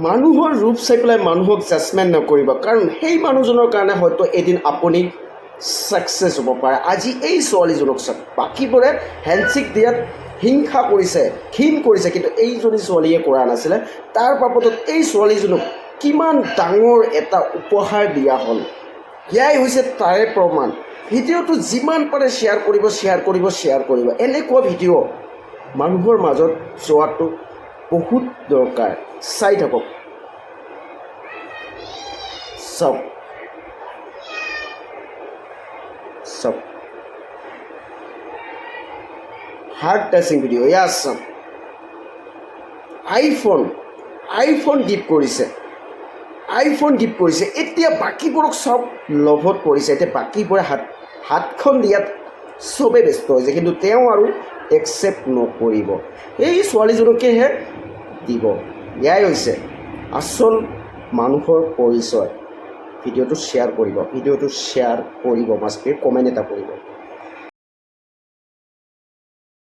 মানুহৰ ৰূপ চাই পেলাই মানুহক জাজমেণ্ট নকৰিব, কাৰণ সেই মানুহজনৰ কাৰণে হয়তো এদিন আপুনি ছাকচেছ হ'ব পাৰে। আজি এই ছোৱালীজনক চাওক, বাকীবোৰে হেণ্ডশ্বেক দিয়াত হিংসা কৰিছে, ঘিণ কৰিছে, কিন্তু এইজনী ছোৱালীয়ে কৰা নাছিলে। তাৰ বাবদত এই ছোৱালীজনক কিমান ডাঙৰ এটা উপহাৰ দিয়া হ'ল, এয়াই হৈছে তাৰে প্ৰমাণ। ভিডিঅ'টো যিমান পাৰে শ্বেয়াৰ কৰিব, শ্বেয়াৰ কৰিব, শ্বেয়াৰ কৰিব। এনেকুৱা ভিডিঅ' মানুহৰ মাজত যোৱাটো বহুত দৰকাৰ। চাই থাকক, চাওক চাওক, heart touching video'. ইয়াছ, iPhone gift কৰিছে, এতিয়া বাকীবোৰক চব লোভত পৰিছে। এতিয়া বাকীবোৰে হাতখন দিয়াত চবেই ব্যস্ত হৈছে, কিন্তু তেওঁ আৰু একচেপ্ট নকৰিব, এই ছোৱালীজনকেহে দিব। এয়াই হৈছে আচল মানুহৰ পৰিচয়। ভিডিঅ'টো শ্বেয়াৰ কৰিব, মাষ্ট বি কমেণ্ট এটা কৰিব।